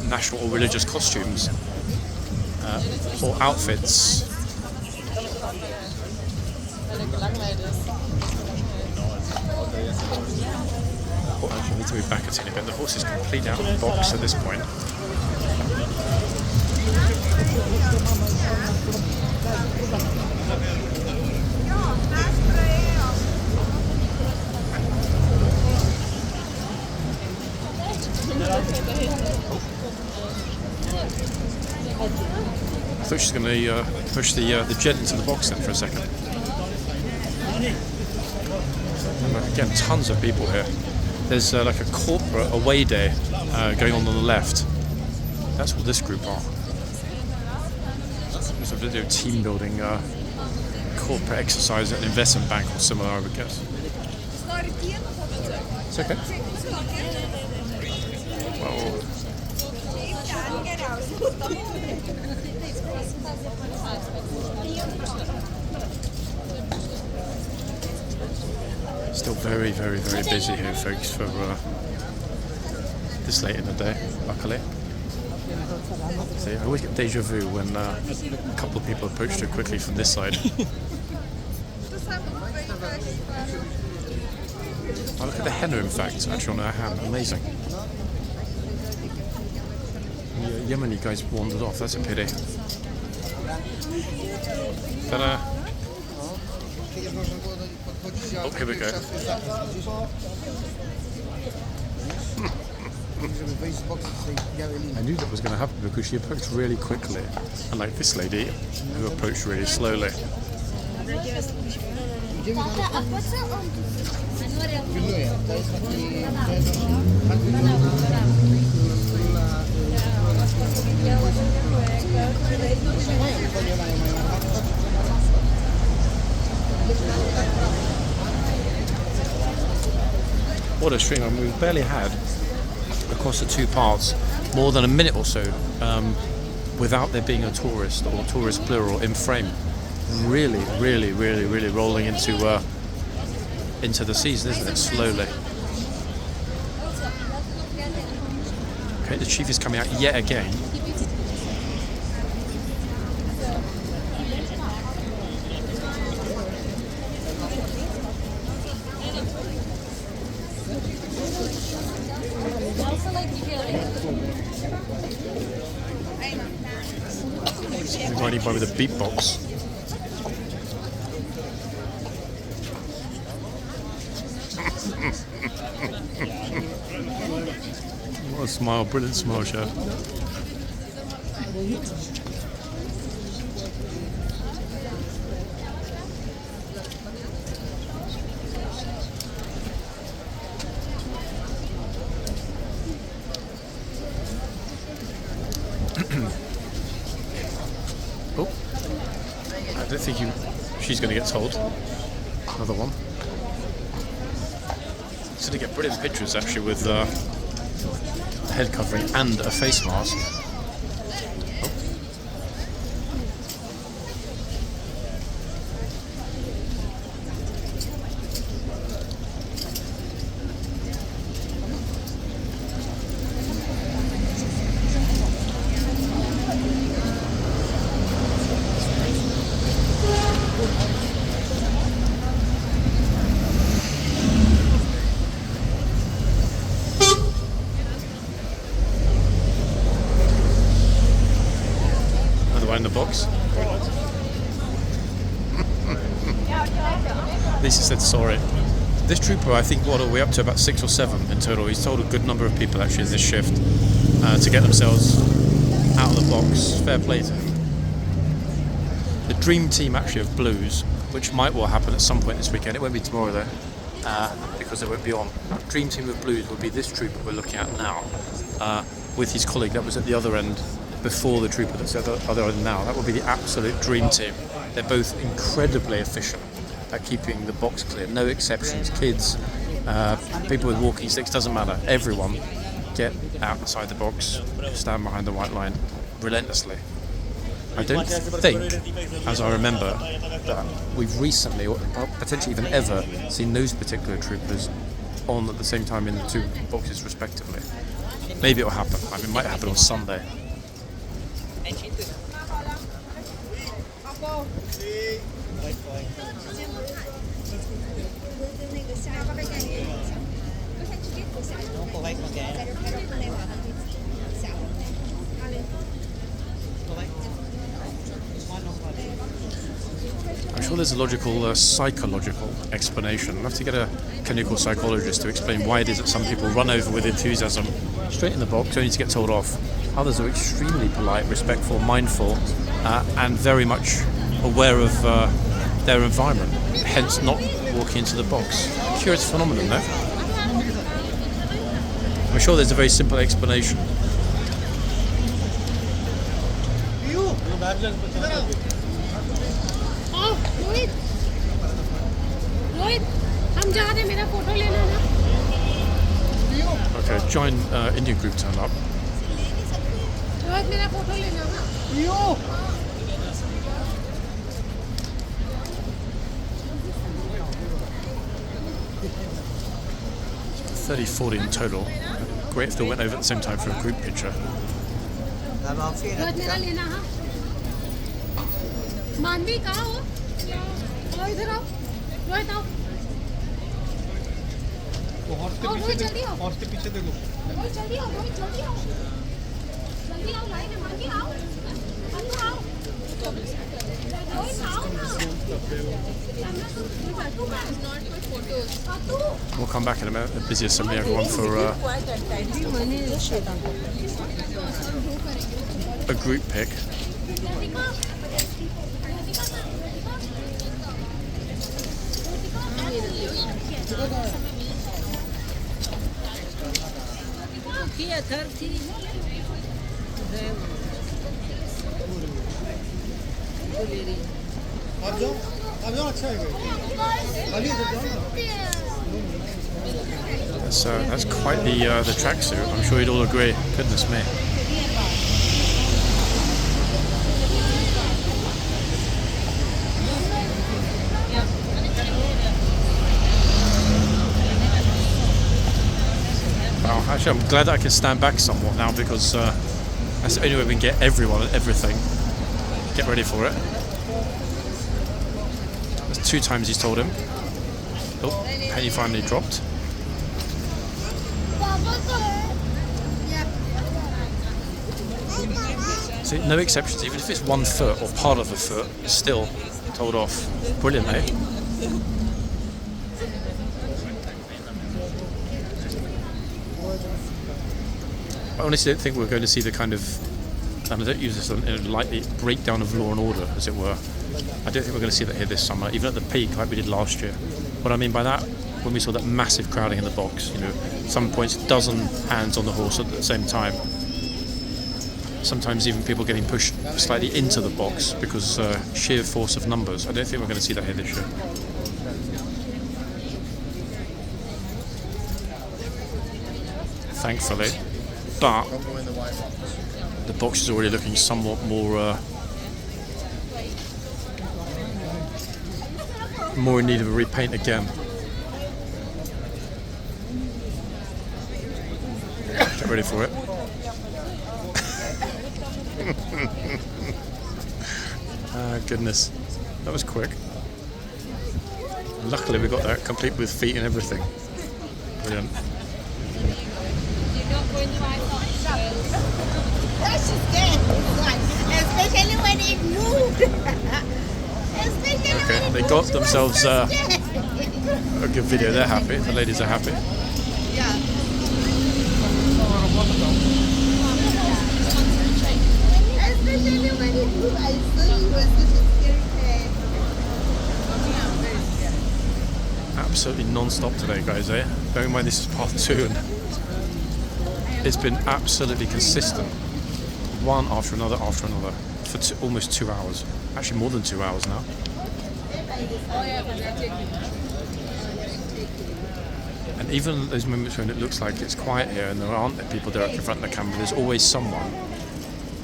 national or religious costumes or outfits. Oh, actually, I need to move back a tiny bit. The horse is completely out of the box at this point. I thought she's going to push the Gent into the box then for a second. And again, tons of people here. There's like a corporate away day going on the left. That's what this group are. It's a video team building, corporate exercise at an investment bank or similar, I would guess. It's okay. Well, still very, very, very busy here, folks, for this late in the day, luckily. See, I always get deja vu when a couple of people approach too quickly from this side. Oh, look at the henna, in fact, actually on her hand. Amazing. The Yemeni guys wandered off, that's a pity. Ta-da! Oh, here we go. I knew that was going to happen because she approached really quickly, unlike this lady who approached really slowly. What a stream. I mean, we've barely had, across the two parts, more than a minute or so without there being a tourist, or tourist plural, in frame. Really, really, really, really rolling into into the season, isn't it? Slowly. Okay, the chief is coming out yet again. We've got anybody with a beatbox. What a smile, brilliant smile, chef. Oh, I don't think she's going to get told. Another one. So to get brilliant pictures actually with a head covering and a face mask. Oh. In the box. Lisa said sorry. This trooper, I think, what are we up to? About 6 or 7 in total. He's told a good number of people actually in this shift to get themselves out of the box. Fair play to him. The dream team actually of Blues, which might well happen at some point this weekend. It won't be tomorrow though, because it won't be on. Dream team of Blues will be this trooper we're looking at now, with his colleague that was at the other end before the trooper that's at the other end now. That would be the absolute dream team. They're both incredibly efficient at keeping the box clear. No exceptions. Kids, people with walking sticks, doesn't matter. Everyone get outside the box, stand behind the white line relentlessly. I don't think, as I remember, that we've recently, or potentially even ever, seen those particular troopers on at the same time in the two boxes respectively. Maybe it'll happen. I mean, it might happen on Sunday. I'm sure there's a logical, psychological explanation. I'll have to get a clinical psychologist to explain why it is that some people run over with enthusiasm straight in the box only to get told off. Others are extremely polite, respectful, mindful, and very much aware of their environment, hence not walking into the box. Curious phenomenon, no? I'm sure there's a very simple explanation. Rohit Rohit हम जा रहे हैं मेरा photo लेना ना Okay, a giant Indian group turned up. Rohit मेरा photo लेना ना 30-40 in total. Great if they went over at the same time for a group picture. Rohit मेरा लेना हाँ मानवी कहाँ हो आओ इधर आओ रोहित आओ रोहित जल्दी आओ हॉर्स के पीछे देखो रोहित जल्दी आओ रोहित जल्दी आओ जल्दी आओ लाइन है मानवी आओ अंदर आओ रोहित आओ We'll come back in a minute. They're busy assembling everyone for a group pick. That's quite the tracksuit. I'm sure you'd all agree. Goodness me. Actually, I'm glad that I can stand back somewhat now because that's the only way we can get everyone and everything. Get ready for it. That's 2 times he's told him. Oh, penny finally dropped. See, no exceptions. Even if it's 1 foot or part of a foot, it's still told off. Brilliant, mate. I honestly don't think we're going to see the kind of, and I don't use this in a lightly, breakdown of law and order, as it were. I don't think we're going to see that here this summer, even at the peak like we did last year. What I mean by that, when we saw that massive crowding in the box, you know, some points, a dozen hands on the horse at the same time. Sometimes even people getting pushed slightly into the box because sheer force of numbers. I don't think we're going to see that here this year. Thankfully. But the box is already looking somewhat more more in need of a repaint again. Get ready for it. Goodness, that was quick. Luckily we got that complete with feet and everything. Brilliant. That's just good. Especially when it moved. Okay, they got themselves a good video. They're happy. The ladies are happy. Yeah. Especially when it moved, I saw you was such a scary thing. Absolutely non-stop today, guys. Bear in mind this is part 2, and it's been absolutely consistent, one after another for almost 2 hours. Actually, more than 2 hours now. And even those moments when it looks like it's quiet here and there aren't people directly in front of the camera, there's always someone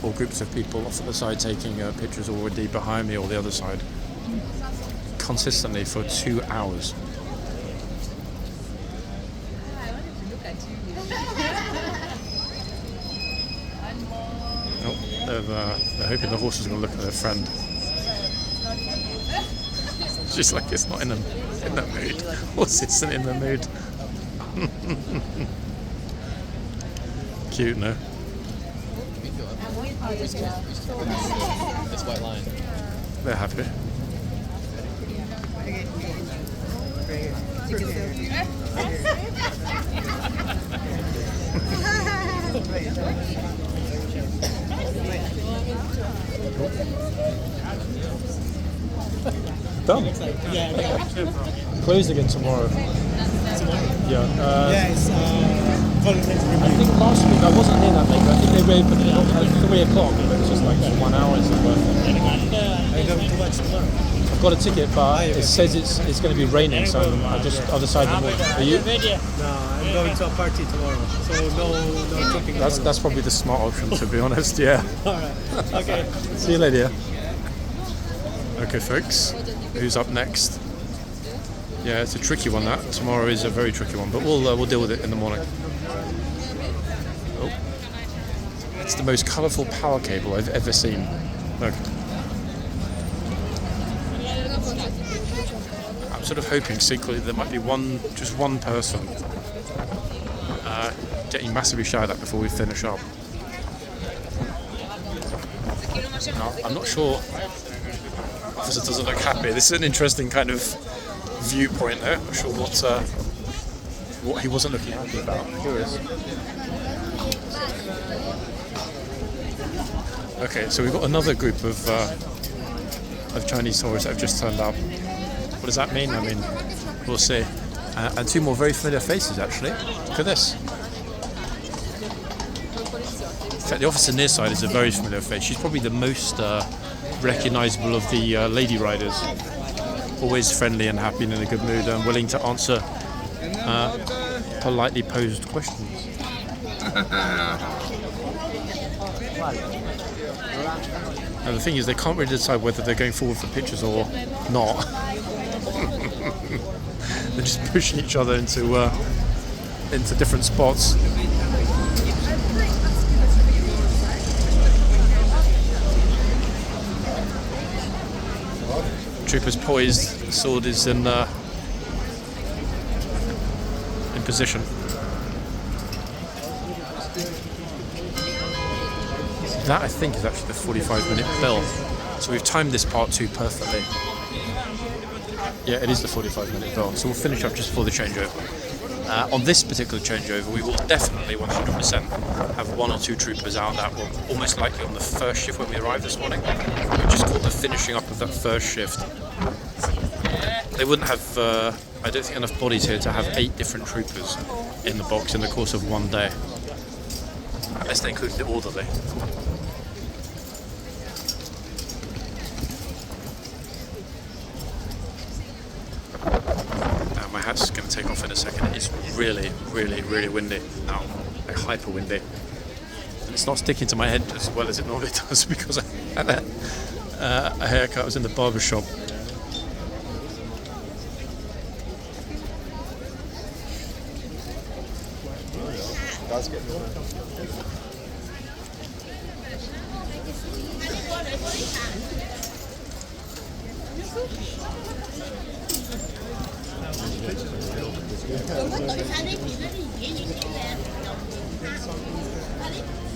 or groups of people off at the side taking pictures already behind me or the other side. Consistently for 2 hours. Oh, they're hoping the horse is going to look at their friend. It's just like it's not in that mood. Horse isn't in the mood. Cute, no? This white line. They're happy. Done. Closed again tomorrow. Yeah. It's I think last week I wasn't here that late, but I think they reopened it at 3 o'clock. But it's just like 1 hour is it worth it? I don't too much tomorrow. I've got a ticket, but it says it's going to be raining, so I'm just other side of the morning. Are you? No, I'm going to a party tomorrow, so no tripping. That's probably the smart option, to be honest. Yeah. Alright. Okay. See you later. Okay, folks. Who's up next? Yeah, it's a tricky one. That tomorrow is a very tricky one, but we'll deal with it in the morning. Oh, it's the most colourful power cable I've ever seen. Look. I'm sort of hoping secretly there might be just one person getting massively shouted at before we finish up. Now, I'm not sure. Officer doesn't look happy. This is an interesting kind of viewpoint there. I'm not sure what he wasn't looking happy about. I'm curious. Okay, so we've got another group of Chinese tourists that have just turned up. What does that mean? I mean, we'll see. And 2 more very familiar faces, actually. Look at this. In fact, the officer near side is a very familiar face. She's probably the most recognisable of the lady riders. Always friendly and happy and in a good mood and willing to answer politely posed questions. And the thing is, they can't really decide whether they're going forward for pictures or not. They're just pushing each other into into different spots. Trooper's poised, the sword is in position. That I think is actually the 45-minute bell. So we've timed this part 2 perfectly. Yeah, it is the 45-minute bell. So we'll finish up just before the changeover. On this particular changeover, we will definitely 100% have 1 or 2 troopers out that will almost likely on the first shift when we arrived this morning. We just caught the finishing up of that first shift. They wouldn't have, I don't think, enough bodies here to have 8 different troopers in the box in the course of one day. Unless they include the orderly. My hat's going to take off in a second. It's really, really, really windy now, like hyper windy. And it's not sticking to my head as well as it normally does because I had a haircut. I was in the barber shop.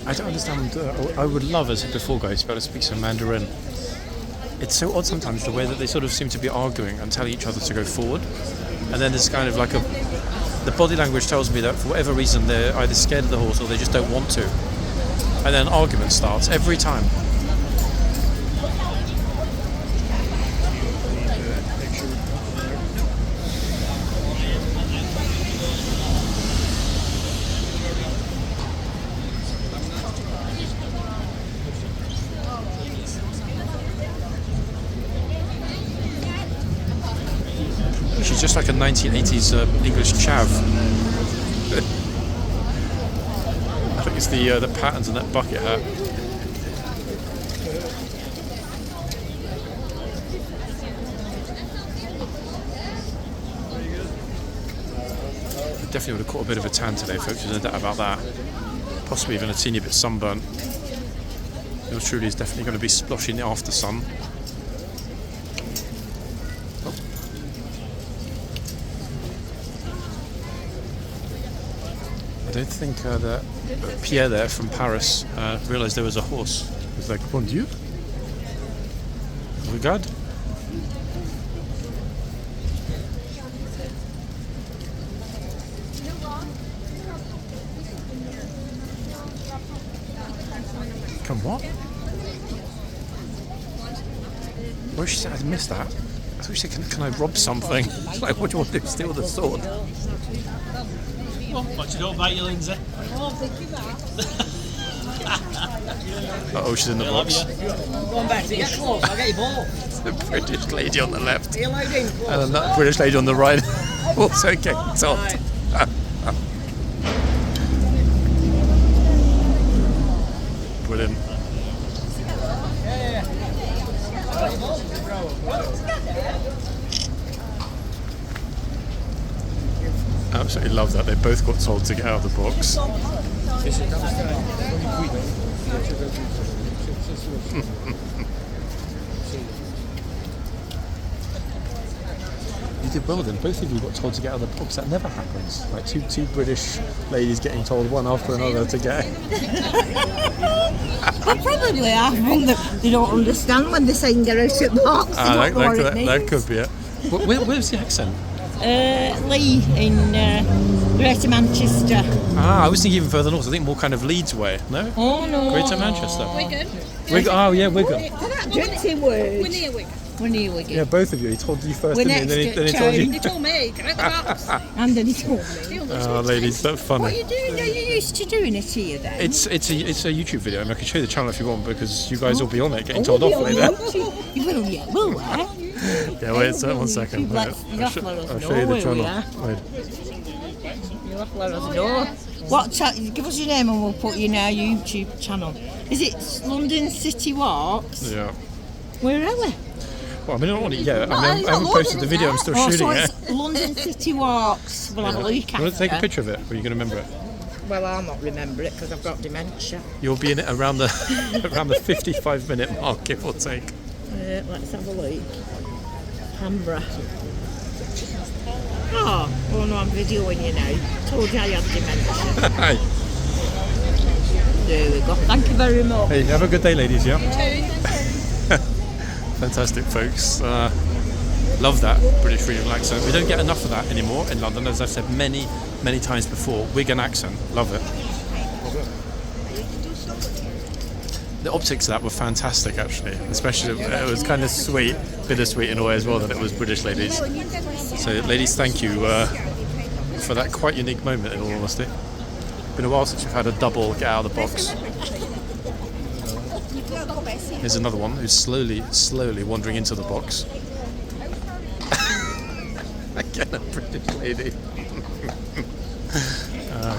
I don't understand. I would love, as I said before, guys, to be able to speak some Mandarin. It's so odd sometimes the way that they sort of seem to be arguing and telling each other to go forward, and then there's kind of like the body language tells me that for whatever reason they're either scared of the horse or they just don't want to, and then an argument starts every time. She's just like a 1980s English chav. I think it's the patterns in that bucket hat. I definitely would have caught a bit of a tan today, folks. There's no doubt about that. Possibly even a teeny bit sunburnt. Yours truly is definitely going to be sploshing the after sun. I don't think that Pierre there from Paris realised there was a horse. He was like, "Bon Dieu, regarde." Come what? Where she said I missed that. I thought she said, "Can I rob something?" Like, what do you want to do? Steal the sword? Watch you don't bite you, Lindsay. Uh-oh, she's in the box. Going back to get close, I'll get you both. The British lady on the left Are you allowed in? and the British lady on the right also getting topped. Brilliant. Absolutely love that. They both got told to get out of the box. You did well then. Both of you got told to get out of the box. That never happens. Like two British ladies getting told one after another to get out. Well, probably I think that they don't understand when they're saying get out of the box. That could be it. Where's the accent? Lee in Greater Manchester. I was thinking even further north. I think more kind of Leeds way. No? Oh no. Greater Manchester. Wigan. Oh yeah, Wigan. Dirty word. We're near Wigan. We're near Wigan. Yeah, both of you. He told you first, We're didn't he? next Then he to told you. They told me, get out the box. And then he told me. Oh, ladies, that's funny. What are you doing? Are you used to doing it here then? It's a YouTube video. I mean, I can show you the channel if you want because you guys will be on it getting told off later. Will I? Yeah, wait 1 second. Wait, I'll show you the channel. Wait. You'll have to let us know. Give us your name and we'll put you in our YouTube channel. Is it London City Walks? Yeah. Where are we? Well, I mean, I don't want it yet. I mean, I haven't posted the video. I'm still shooting it. It's London City Walks. We'll have a look You want to take a after. picture of it, or are you going to remember it? Well, I'll not remember it because I've got dementia. You'll be in it around the around the 55-minute mark, give or take. Let's have a look. Canberra. Oh no, I'm videoing you now. Told you I had dementia. Hey, There we go. Thank you very much. hey, have a good day, ladies. Yeah. Fantastic, folks. Love that British regional accent. We don't get enough of that anymore in London, as I've said many times before. Wigan accent, love it. The optics of that were fantastic, actually. Especially, it was kind of sweet, bittersweet in a way as well that it was British ladies. So, ladies, thank you for that quite unique moment, in all honesty. Been a while since we've had a double get out of the box. Here's another one who's slowly wandering into the box. Again, a British lady.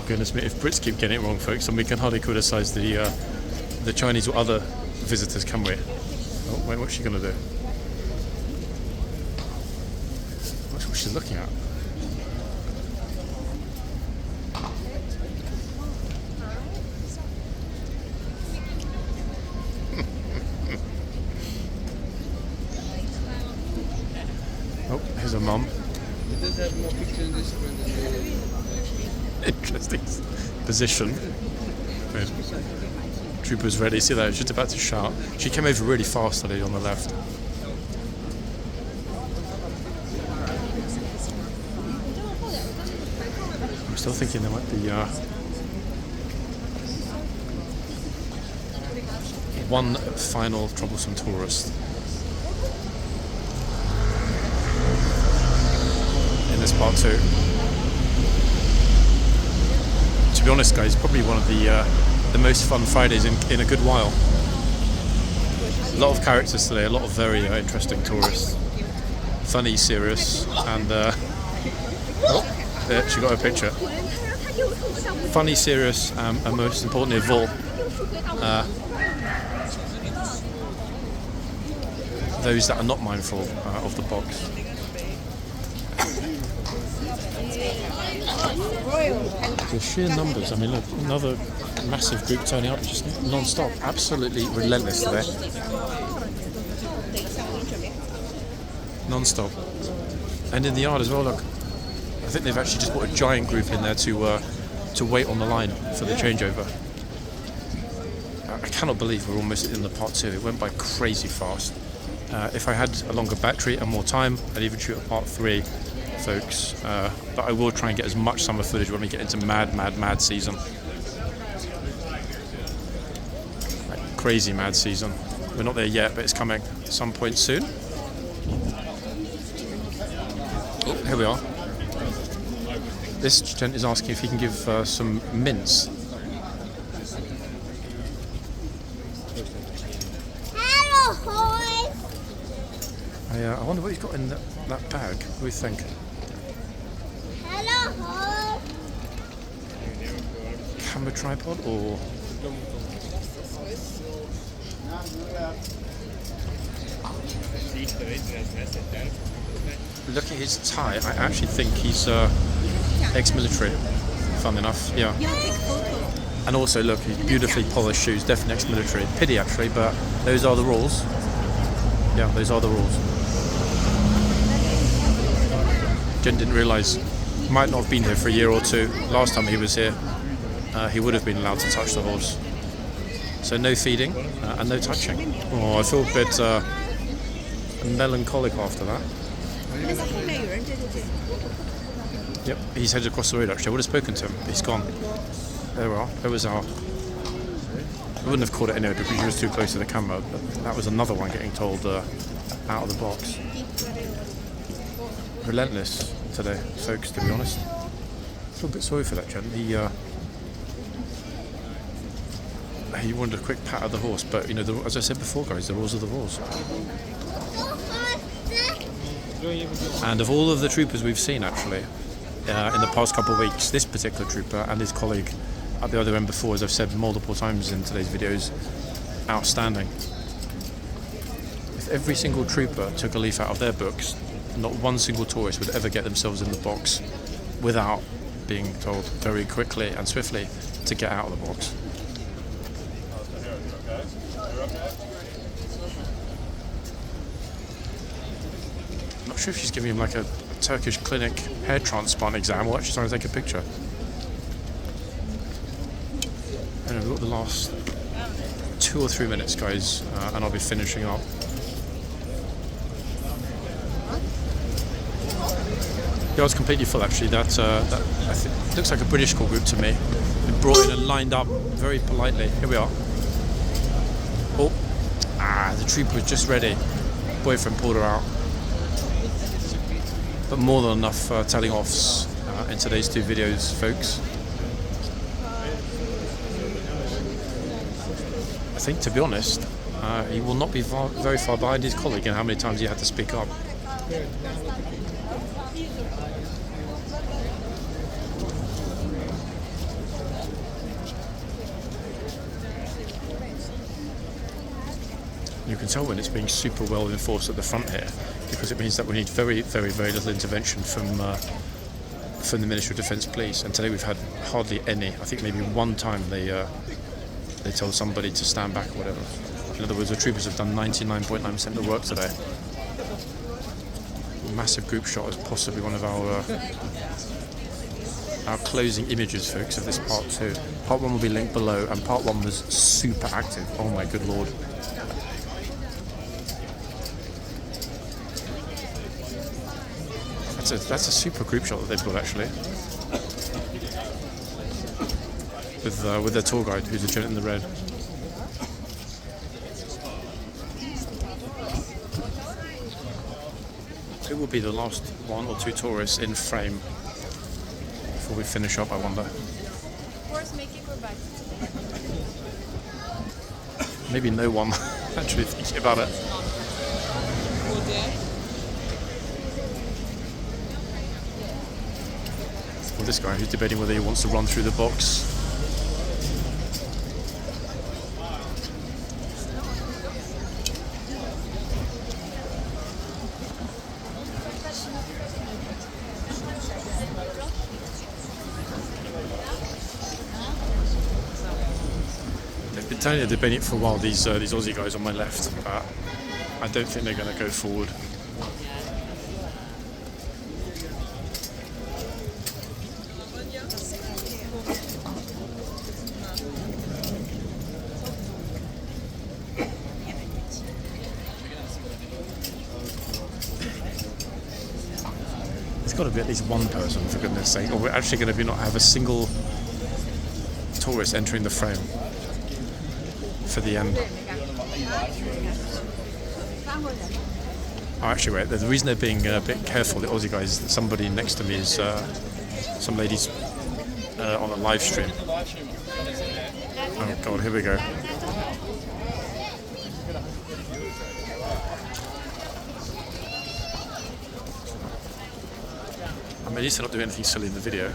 Goodness me, if Brits keep getting it wrong, folks, then we can hardly criticise the Chinese or other visitors, can we? Oh, wait, what's she going to do? What's what she's looking at? Oh, here's her mum. It does have more pictures in this one than the Interesting position. Good. Trooper's ready. See that? She's about to shout. She came over really fast today on the left. I'm still thinking there might be one final troublesome tourist in this part too. To be honest, guys, probably one of the most fun Fridays in a good while. A lot of characters today, a lot of very interesting tourists. Funny, serious, and oh, there, she got her picture. Funny, serious, and most importantly of all, those that are not mindful of the box. The sheer numbers, I mean, look, another massive group turning up just non-stop, absolutely relentless today. Non-stop. And in the yard as well, look, I think they've actually just put a giant group in there to wait on the line for the changeover. I cannot believe we're almost in the part 2. It went by crazy fast. If I had a longer battery and more time, I'd even shoot a part 3, folks. But I will try and get as much summer footage when we get into mad season. Like crazy mad season. We're not there yet, but it's coming at some point soon. Oh, here we are. This gent is asking if he can give some mints. Hello, horse. I wonder what he's got in that bag. What do you think? Hello, horse. Camera tripod or? Look at his tie. I actually think he's ex-military. Fun enough, yeah. And also, look, his beautifully polished shoes. Definitely ex-military. Pity actually, but those are the rules. Yeah, those are the rules. Gent didn't realise. Might not have been here for a year or two. Last time he was here, he would have been allowed to touch the horse. So no feeding and no touching. Oh, I feel a bit melancholic after that. Yep, he's headed across the road actually. I would have spoken to him, but he's gone. There we are. There was our... I wouldn't have caught it anyway because he was too close to the camera, but that was another one getting told out of the box. Relentless today, folks, to be honest. I feel a bit sorry for that gent. He wanted a quick pat of the horse, but you know, as I said before, guys, the rules are the rules. And of all of the troopers we've seen, actually, in the past couple of weeks, this particular trooper and his colleague at the other end before, as I've said multiple times in today's videos, outstanding. if every single trooper took a leaf out of their books, not one single tourist would ever get themselves in the box without being told very quickly and swiftly to get out of the box. I'm not sure if she's giving him like a Turkish clinic hair transplant exam or actually trying to take a picture. And we've got the last 2 or 3 minutes, guys, and I'll be finishing up. Yeah, I was completely full actually. That looks like a British call group to me. Been brought in and lined up very politely. Here we are. Oh, the trooper was just ready. Boyfriend pulled her out. But more than enough telling offs in today's 2 videos, folks. I think, to be honest, he will not be very far behind his colleague in how many times he had to speak up. You can tell when it's being super well enforced at the front here, because it means that we need very, very, very little intervention from the Ministry of Defence Police. And today we've had hardly any. I think maybe one time they told somebody to stand back or whatever. In other words, the troopers have done 99.9% of the work today. Massive group shot is possibly one of our closing images, folks, of this part 2. Part 1 will be linked below, and part 1 was super active. Oh my good lord. That's a super group shot that they've got actually, with their tour guide, who's a gent in the red. Who will be the last 1 or 2 tourists in frame before we finish up, I wonder? Maybe no one, actually, thinking about it. Well, this guy who's debating whether he wants to run through the box. They've been telling you they're debating it for a while, these Aussie guys on my left, but I don't think they're going to go forward. Got to be at least one person, for goodness sake, or we're actually going to not have a single tourist entering the frame for the end. Oh, actually, wait, the reason they're being a bit careful, the Aussie guys, is that somebody next to me is some ladies on a live stream. Oh god, here we go. I mean, at least they're not doing anything silly in the video.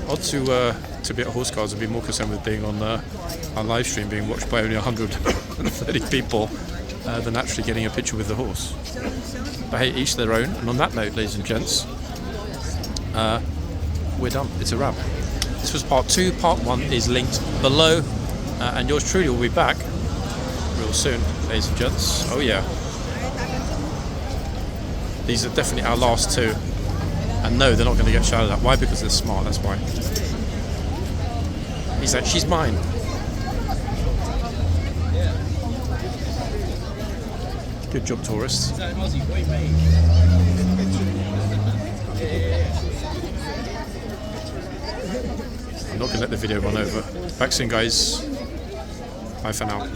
Odd to be at Horse Guards and be more concerned with being on a live stream being watched by only 130 people than actually getting a picture with the horse. But hey, each their own. And on that note, ladies and gents, we're done. It's a wrap. This was part 2. Part 1 is linked below, and yours truly will be back real soon, ladies and gents. Oh yeah. These are definitely our last 2. And no, they're not going to get shouted at. Why? Because they're smart, that's why. He's like, she's mine. Good job, tourists. I'm not going to let the video run over. Back soon, guys. Bye for now.